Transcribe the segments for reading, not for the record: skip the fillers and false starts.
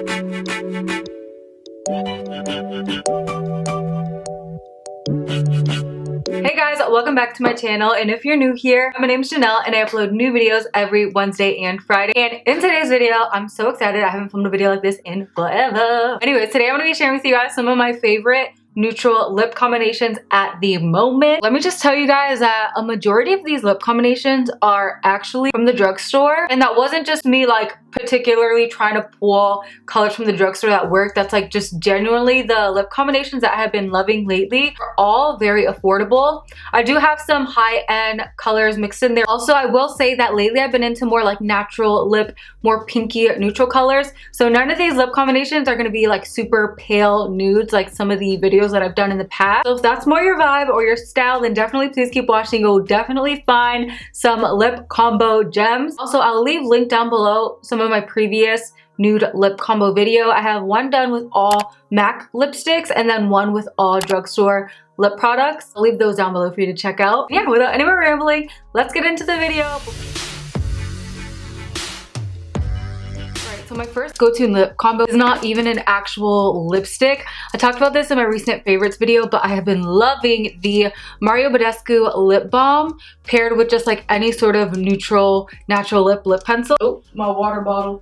Hey guys, welcome back to my channel, and if you're new here, my name is Janelle and I upload new videos every Wednesday and Friday. And in today's video, I'm so excited. I haven't filmed a video like this in forever. Anyways, today I'm going to be sharing with you guys some of my favorite neutral lip combinations at the moment. Let me just tell you guys that a majority of these lip combinations are actually from the drugstore, and that wasn't just me like particularly trying to pull colors from the drugstore that work. That's like just genuinely the lip combinations that I have been loving lately are all very affordable. I do have some high-end colors mixed in there. Also, I will say that lately I've been into more like natural lip, more pinky neutral colors. So none of these lip combinations are going to be like super pale nudes like some of the videos that I've done in the past. So if that's more your vibe or your style, then definitely please keep watching. You'll definitely find some lip combo gems. Also, I'll leave link down below some of my previous nude lip combo video. I have one done with all MAC lipsticks and then one with all drugstore lip products. I'll leave those down below for you to check out. Yeah, without any more rambling, let's get into the video. So my first go-to lip combo is not even an actual lipstick. I talked about this in my recent favorites video, but I have been loving the Badescu lip balm paired with just like any sort of neutral natural lip pencil. Oh, my water bottle.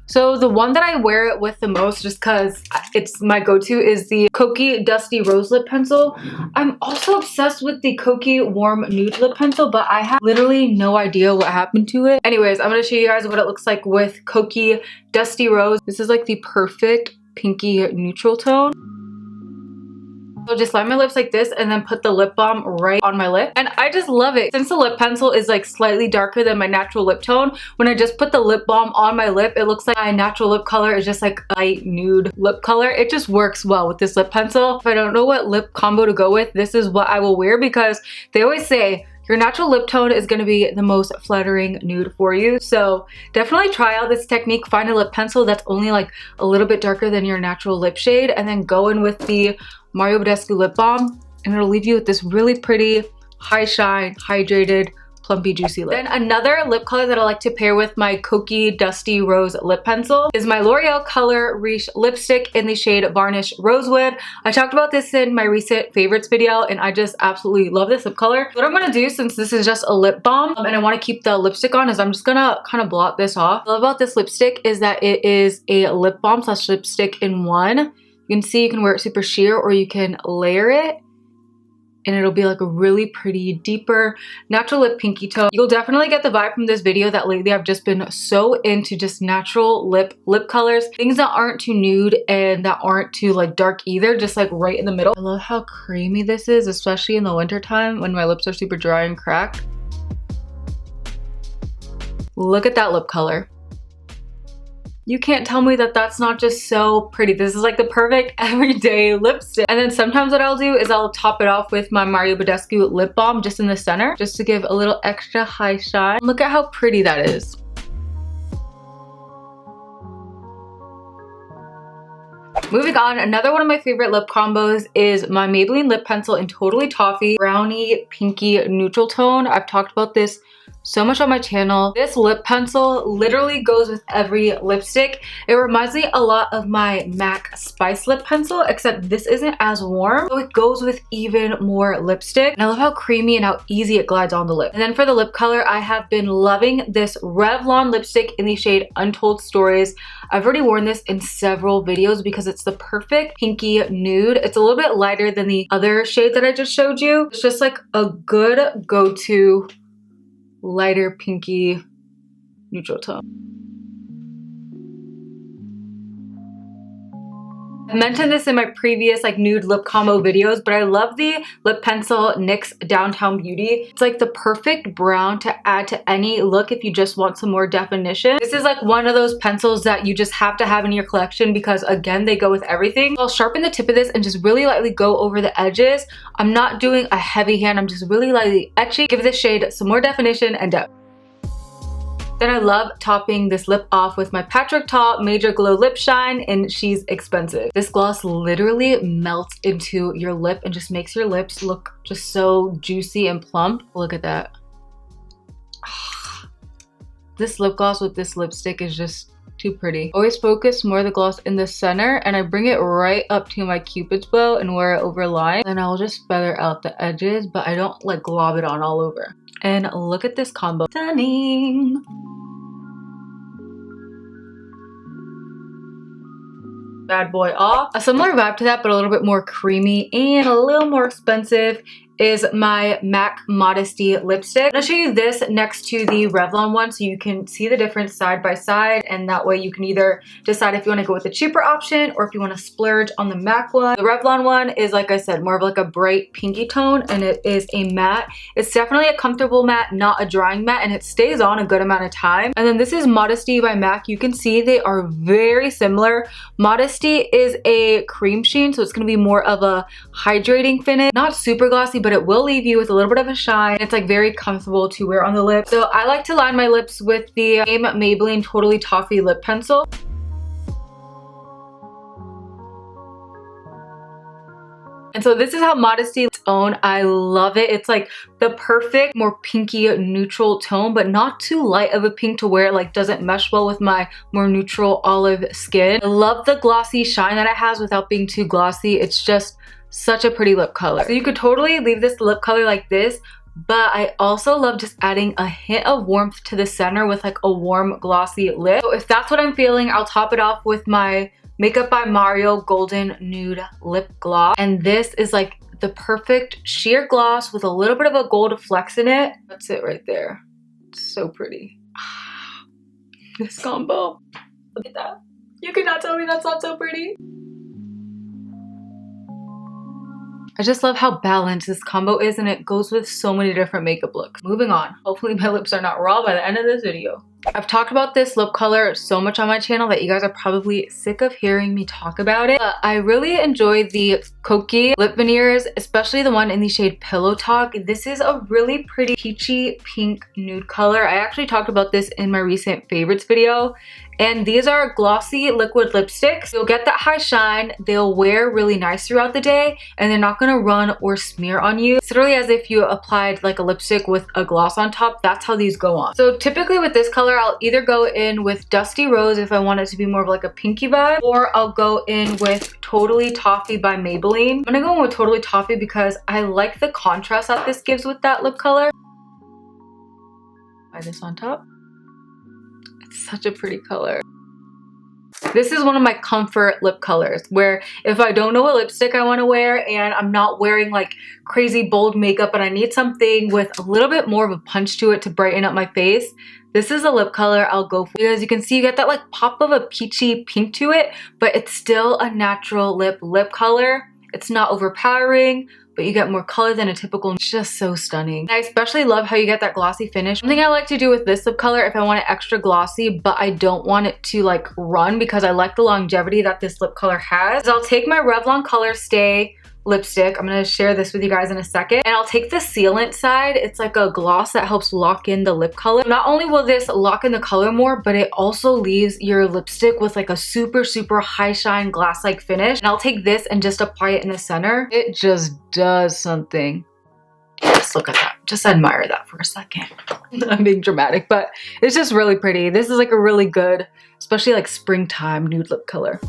So the one that I wear it with the most, just because it's my go-to, is the Kokie Dusty Rose Lip Pencil. I'm also obsessed with the Kokie Warm Nude Lip Pencil, but I have literally no idea what happened to it. Anyways, I'm going to show you guys what it looks like with Kokie Dusty Rose. This is like the perfect pinky neutral tone. So just line my lips like this and then put the lip balm right on my lip. And I just love it. Since the lip pencil is like slightly darker than my natural lip tone, when I just put the lip balm on my lip, it looks like my natural lip color is just like a light nude lip color. It just works well with this lip pencil. If I don't know what lip combo to go with, this is what I will wear, because they always say your natural lip tone is going to be the most flattering nude for you. So definitely try out this technique. Find a lip pencil that's only like a little bit darker than your natural lip shade and then go in with the Badescu lip balm, and it'll leave you with this really pretty, high shine, hydrated, plumpy, juicy lip. Then another lip color that I like to pair with my Kokie Dusty Rose lip pencil is my L'Oreal Color Riche lipstick in the shade Varnish Rosewood. I talked about this in my recent favorites video, and I just absolutely love this lip color. What I'm gonna do, since this is just a lip balm and I want to keep the lipstick on, is I'm just gonna kind of blot this off. What I love about this lipstick is that it is a lip balm slash lipstick in one. You can see you can wear it super sheer or you can layer it, and it'll be like a really pretty, deeper, natural lip pinky tone. You'll definitely get the vibe from this video that lately I've just been so into just natural lip colors. Things that aren't too nude and that aren't too like dark either, just like right in the middle. I love how creamy this is, especially in the winter time when my lips are super dry and cracked. Look at that lip color. You can't tell me that that's not just so pretty. This is like the perfect everyday lipstick. And then sometimes what I'll do is I'll top it off with my Badescu lip balm just in the center, just to give a little extra high shine. Look at how pretty that is. Moving on, another one of my favorite lip combos is my Maybelline lip pencil in Totally Toffee brownie pinky neutral tone. I've talked about this so much on my channel. This lip pencil literally goes with every lipstick. It reminds me a lot of my MAC Spice lip pencil, except this isn't as warm, so it goes with even more lipstick. And I love how creamy and how easy it glides on the lip. And then for the lip color, I have been loving this Revlon lipstick in the shade Untold Stories. I've already worn this in several videos because it's the perfect pinky nude. It's a little bit lighter than the other shade that I just showed you. It's just like a good go-to lighter pinky neutral tone. I mentioned this in my previous like nude lip combo videos, but I love the lip pencil NYX Downtown Beauty. It's like the perfect brown to add to any look if you just want some more definition. This is like one of those pencils that you just have to have in your collection because, again, they go with everything. I'll sharpen the tip of this and just really lightly go over the edges. I'm not doing a heavy hand, I'm just really lightly etching. Give this shade some more definition and depth. Then I love topping this lip off with my Patrick Ta Major Glow Lip Shine in She's Expensive. This gloss literally melts into your lip and just makes your lips look just so juicy and plump. Look at that. This lip gloss with this lipstick is just too pretty. Always focus more of the gloss in the center, and I bring it right up to my cupid's bow and wear it over line. And I'll just feather out the edges, but I don't like glob it on all over. And look at this combo. Stunning! Bad boy off. A similar vibe to that, but a little bit more creamy and a little more expensive, is my MAC Modesty lipstick. I'm gonna show you this next to the Revlon one so you can see the difference side by side, and that way you can either decide if you want to go with a cheaper option or if you want to splurge on the MAC one. The Revlon one is, like I said, more of like a bright pinky tone, and it is a matte. It's definitely a comfortable matte, not a drying matte, and it stays on a good amount of time. And then this is Modesty by MAC. You can see they are very similar. Modesty is a cream sheen, so it's going to be more of a hydrating finish, not super glossy, but it will leave you with a little bit of a shine. It's like very comfortable to wear on the lips. So I like to line my lips with the same Maybelline Totally Toffee lip pencil. And so this is how Modesty is own. I love it. It's like the perfect, more pinky neutral tone, but not too light of a pink to where it like doesn't mesh well with my more neutral olive skin. I love the glossy shine that it has without being too glossy. It's just such a pretty lip color. So you could totally leave this lip color like this, but I also love just adding a hint of warmth to the center with like a warm glossy lip. So if that's what I'm feeling, I'll top it off with my Makeup by Mario Golden Nude Lip Gloss. And this is like the perfect sheer gloss with a little bit of a gold flex in it. That's it right there. It's so pretty. This combo. Look at that. You cannot tell me that's not so pretty. I just love how balanced this combo is, and it goes with so many different makeup looks. Moving on. Hopefully my lips are not raw by the end of this video. I've talked about this lip color so much on my channel that you guys are probably sick of hearing me talk about it. But I really enjoy the Kokie lip veneers, especially the one in the shade Pillow Talk. This is a really pretty peachy pink nude color. I actually talked about this in my recent favorites video. And these are glossy liquid lipsticks. You'll get that high shine, they'll wear really nice throughout the day, and they're not gonna run or smear on you. It's literally as if you applied like a lipstick with a gloss on top. That's how these go on. So typically with this color, I'll either go in with Dusty Rose if I want it to be more of like a pinky vibe, or I'll go in with Totally Toffee by Maybelline. I'm gonna go in with Totally Toffee because I like the contrast that this gives with that lip color. Apply this on top. Such a pretty color. This is one of my comfort lip colors where if I don't know what lipstick I want to wear and I'm not wearing like crazy bold makeup but I need something with a little bit more of a punch to it to brighten up my face, this is a lip color I'll go for. Because you can see you get that like pop of a peachy pink to it, but it's still a natural lip color. It's not overpowering, but you get more color than a typical. It's just so stunning. I especially love how you get that glossy finish. Something I like to do with this lip color if I want it extra glossy, but I don't want it to like run because I like the longevity that this lip color has, is I'll take my Revlon Color Stay lipstick. I'm gonna share this with you guys in a second. And I'll take the sealant side. It's like a gloss that helps lock in the lip color. Not only will this lock in the color more, but it also leaves your lipstick with like a super, super high shine glass-like finish. And I'll take this and just apply it in the center. It just does something. Just look at that. Just admire that for a second. I'm being dramatic, but it's just really pretty. This is like a really good, especially like springtime nude lip color.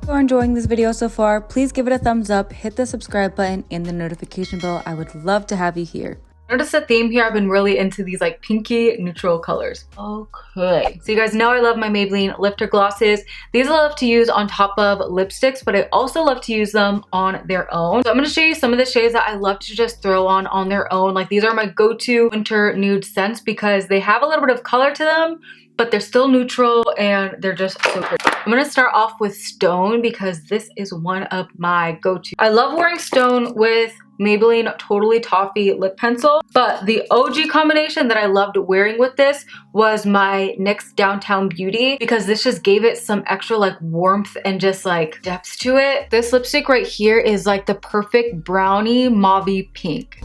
If you are enjoying this video so far, please give it a thumbs up, hit the subscribe button and the notification bell. I would love to have you here. Notice the theme here, I've been really into these like pinky neutral colors. Okay, so you guys know I love my Maybelline lifter glosses. These I love to use on top of lipsticks, but I also love to use them on their own. So I'm going to show you some of the shades that I love to just throw on their own. Like these are my go-to winter nude scents because they have a little bit of color to them, but they're still neutral and they're just so pretty. I'm gonna start off with Stone because this is one of my go-to. I love wearing Stone with Maybelline Totally Toffee lip pencil, but the OG combination that I loved wearing with this was my NYX Downtown Beauty because this just gave it some extra like warmth and just like depth to it. This lipstick right here is like the perfect brownie mauve pink.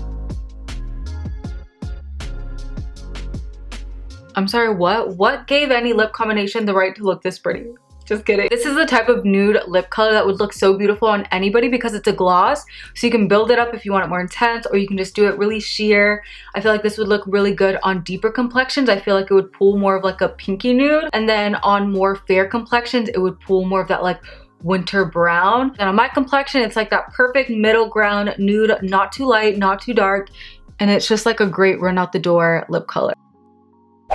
I'm sorry, what? What gave any lip combination the right to look this pretty? Just kidding. This is the type of nude lip color that would look so beautiful on anybody because it's a gloss. So you can build it up if you want it more intense, or you can just do it really sheer. I feel like this would look really good on deeper complexions. I feel like it would pull more of like a pinky nude. And then on more fair complexions, it would pull more of that like winter brown. And on my complexion, it's like that perfect middle ground nude, not too light, not too dark. And it's just like a great run out the door lip color.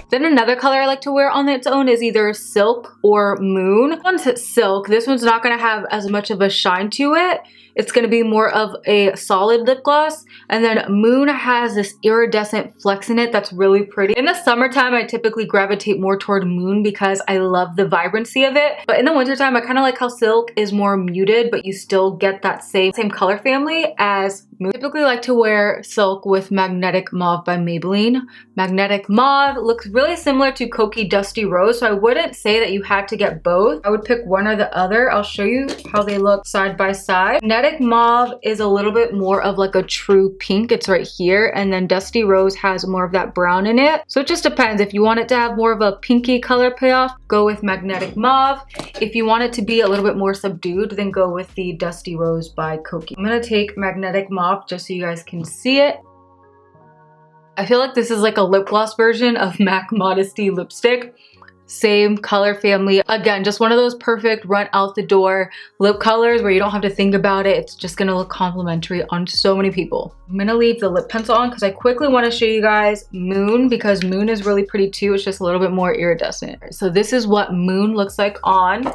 Then another color I like to wear on its own is either Silk or Moon. This one's Silk. This one's not going to have as much of a shine to it. It's going to be more of a solid lip gloss. And then Moon has this iridescent flex in it that's really pretty. In the summertime, I typically gravitate more toward Moon because I love the vibrancy of it. But in the wintertime, I kind of like how Silk is more muted, but you still get that same color family as Moon. I typically like to wear Silk with Magnetic Mauve by Maybelline. Magnetic Mauve looks really similar to Kokie Dusty Rose, so I wouldn't say that you had to get both. I would pick one or the other. I'll show you how they look side by side. Magnetic Mauve is a little bit more of like a true pink. It's right here. And then Dusty Rose has more of that brown in it. So it just depends. If you want it to have more of a pinky color payoff, go with Magnetic Mauve. If you want it to be a little bit more subdued, then go with the Dusty Rose by Kokie. I'm going to take Magnetic Mauve just so you guys can see it. I feel like this is like a lip gloss version of MAC Modesty Lipstick. Same color family. Again, just one of those perfect run out the door lip colors where you don't have to think about it. It's just gonna look complimentary on so many people. I'm gonna leave the lip pencil on because I quickly want to show you guys Moon, because Moon is really pretty too. It's just a little bit more iridescent. So this is what Moon looks like on.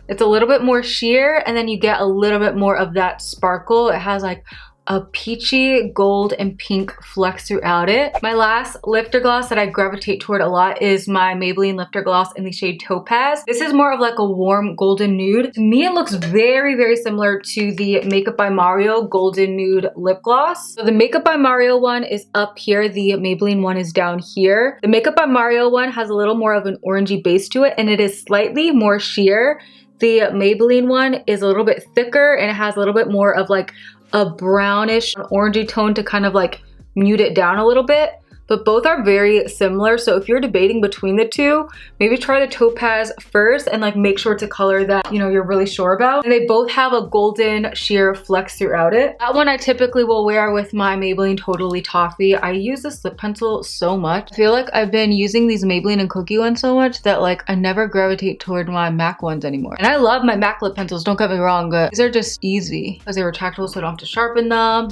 It's a little bit more sheer, and then you get a little bit more of that sparkle. It has like a peachy gold and pink flex throughout it. My last lifter gloss that I gravitate toward a lot is my Maybelline lifter gloss in the shade Topaz. This is more of like a warm golden nude. To me, it looks very, very similar to the Makeup by Mario golden nude lip gloss. So the Makeup by Mario one is up here. The Maybelline one is down here. The Makeup by Mario one has a little more of an orangey base to it, and it is slightly more sheer. The Maybelline one is a little bit thicker, and it has a little bit more of like a brownish orangey tone to kind of like mute it down a little bit. But both are very similar, so if you're debating between the two, maybe try the Topaz first and like make sure it's a color that, you know, you're really sure about. And they both have a golden sheer flex throughout it. That one I typically will wear with my Maybelline Totally Toffee. I use this lip pencil so much. I feel like I've been using these Maybelline and Kokie ones so much that like I never gravitate toward my MAC ones anymore. And I love my MAC lip pencils, don't get me wrong, but these are just easy because they're retractable, so I don't have to sharpen them.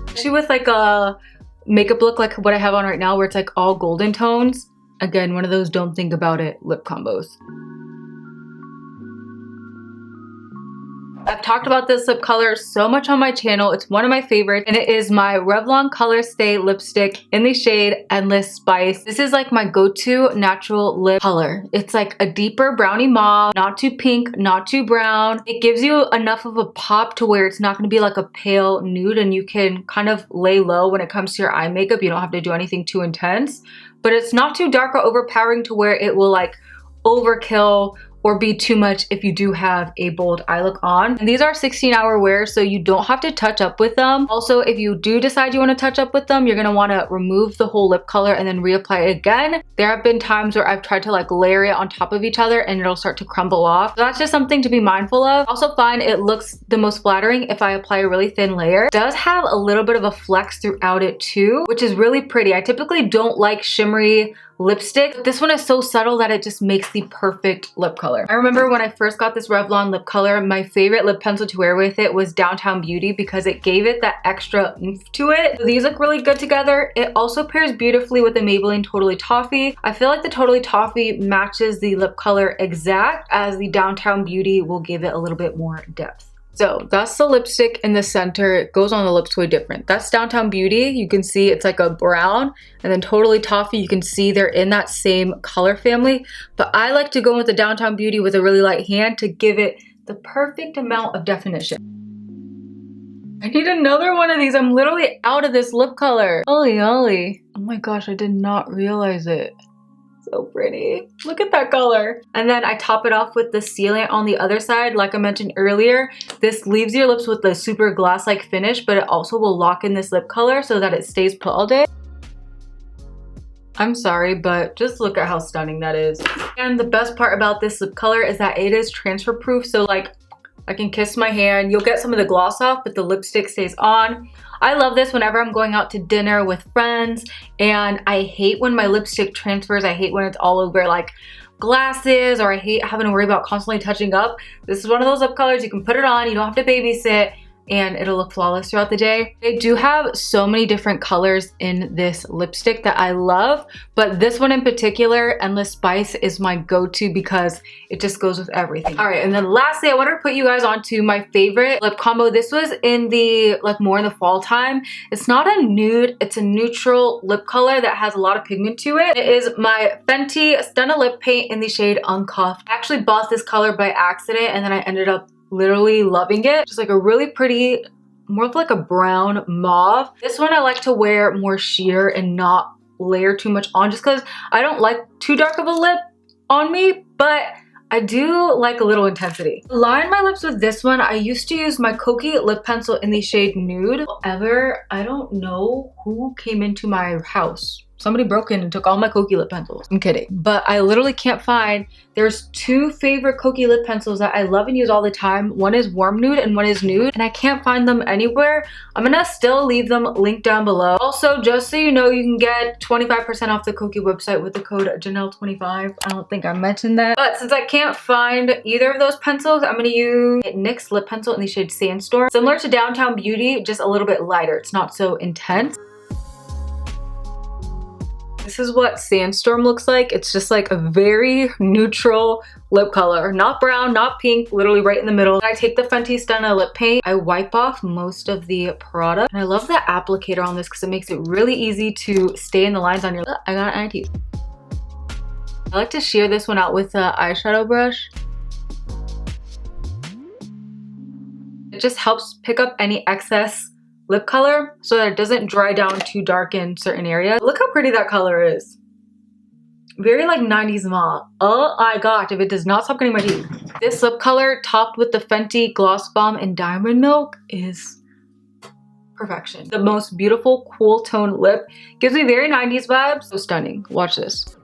Especially with like a makeup look like what I have on right now, where it's like all golden tones. Again, one of those don't think about it lip combos. I've talked about this lip color so much on my channel. It's one of my favorites, and it is my Revlon Color Stay lipstick in the shade Endless Spice. This is like my go-to natural lip color. It's like a deeper brownie mauve, not too pink, not too brown. It gives you enough of a pop to where it's not going to be like a pale nude, and you can kind of lay low when it comes to your eye makeup. You don't have to do anything too intense, but it's not too dark or overpowering to where it will like overkill or be too much if you do have a bold eye look on. And these are 16-hour wears, so you don't have to touch up with them. Also, if you do decide you want to touch up with them, you're going to want to remove the whole lip color and then reapply it again. There have been times where I've tried to like layer it on top of each other and it'll start to crumble off. So that's just something to be mindful of. Also find it looks the most flattering if I apply a really thin layer. It does have a little bit of a flex throughout it too, which is really pretty. I typically don't like shimmery lipstick, but this one is so subtle that it just makes the perfect lip color. I remember when I first got this Revlon lip color, my favorite lip pencil to wear with it was Downtown Beauty because it gave it that extra oomph to it. So these look really good together. It also pairs beautifully with the Maybelline Totally Toffee. I feel like the Totally Toffee matches the lip color exact, as the Downtown Beauty will give it a little bit more depth. So that's the lipstick in the center. It goes on the lips way different. That's Downtown Beauty. You can see it's like a brown, and then Totally Toffee, you can see they're in that same color family. But I like to go with the Downtown Beauty with a really light hand to give it the perfect amount of definition. I need another one of these. I'm literally out of this lip color. Holy ollie. Oh my gosh, I did not realize it. So pretty. Look at that color. And then I top it off with the sealant on the other side. Like I mentioned earlier, this leaves your lips with a super gloss-like finish, but it also will lock in this lip color so that it stays put all day. I'm sorry, but just look at how stunning that is. And the best part about this lip color is that it is transfer proof. So like I can kiss my hand, you'll get some of the gloss off, but the lipstick stays on. I love this whenever I'm going out to dinner with friends, and I hate when my lipstick transfers. I hate when it's all over like glasses, or I hate having to worry about constantly touching up. This is one of those lip colors you can put it on, you don't have to babysit, and it'll look flawless throughout the day. They do have so many different colors in this lipstick that I love, but this one in particular, Endless Spice, is my go-to because it just goes with everything. All right, and then lastly, I wanted to put you guys onto my favorite lip combo. This was in the, like more in the fall time. It's not a nude, it's a neutral lip color that has a lot of pigment to it. It is my Fenty Stunna lip paint in the shade Uncuffed. I actually bought this color by accident, and then I ended up literally loving it. Just like a really pretty, more of like a brown mauve. This one I like to wear more sheer and not layer too much on, just because I don't like too dark of a lip on me, but I do like a little intensity. Line my lips with this one. I used to use my Kokie lip pencil in the shade Nude. However, I don't know who came into my house. Somebody broke in and took all my Kokie lip pencils. I'm kidding. But I literally can't find, there's two favorite Kokie lip pencils that I love and use all the time. One is Warm Nude and one is Nude, and I can't find them anywhere. I'm gonna still leave them linked down below. Also, just so you know, you can get 25% off the Kokie website with the code Janelle25. I don't think I mentioned that. But since I can't find either of those pencils, I'm gonna use NYX lip pencil in the shade Sandstorm. Similar to Downtown Beauty, just a little bit lighter. It's not so intense. This is what Sandstorm looks like. It's just like a very neutral lip color. Not brown, not pink, literally right in the middle. I take the Fenty Stunna lip paint. I wipe off most of the product. And I love the applicator on this because it makes it really easy to stay in the lines on your lip. I got an eye teeth. I like to sheer this one out with an eyeshadow brush. It just helps pick up any excess lip color so that it doesn't dry down too dark in certain areas. Look how pretty that color is. Very like 90s mauve. Oh my gosh, if it does not stop getting my teeth. This lip color topped with the Fenty Gloss Balm in Diamond Milk is perfection. The most beautiful cool tone lip. Gives me very 90s vibes. So stunning. Watch this.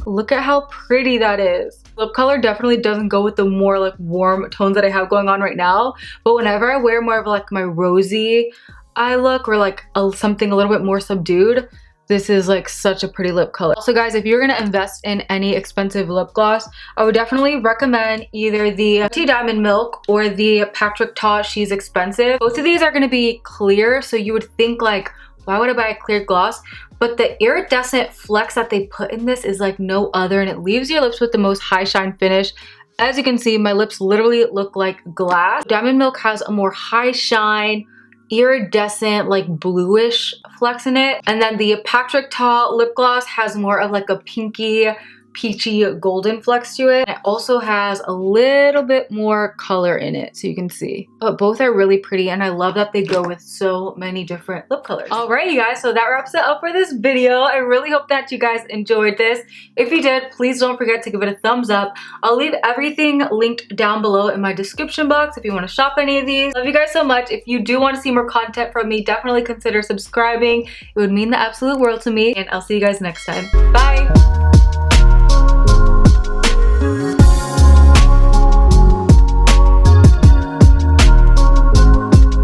Look at how pretty that is. Lip color definitely doesn't go with the more like warm tones that I have going on right now, but whenever I wear more of like my rosy eye look or like something a little bit more subdued, this is like such a pretty lip color. Also guys, if you're gonna invest in any expensive lip gloss, I would definitely recommend either the Fenty Diamond Milk or the Patrick Ta She's Expensive. Both of these are gonna be clear, so you would think like, why would I buy a clear gloss? But the iridescent flecks that they put in this is like no other, and it leaves your lips with the most high shine finish. As you can see, my lips literally look like glass. Diamond Milk has a more high shine, iridescent, like bluish flecks in it. And then the Patrick Ta lip gloss has more of like a pinky, peachy golden flecks to it. It also has a little bit more color in it, so you can see. But both are really pretty, and I love that they go with so many different lip colors. Alright you guys, so that wraps it up for this video. I really hope that you guys enjoyed this. If you did, please don't forget to give it a thumbs up. I'll leave everything linked down below in my description box if you want to shop any of these. Love you guys so much. If you do want to see more content from me, definitely consider subscribing. It would mean the absolute world to me, and I'll see you guys next time. Bye!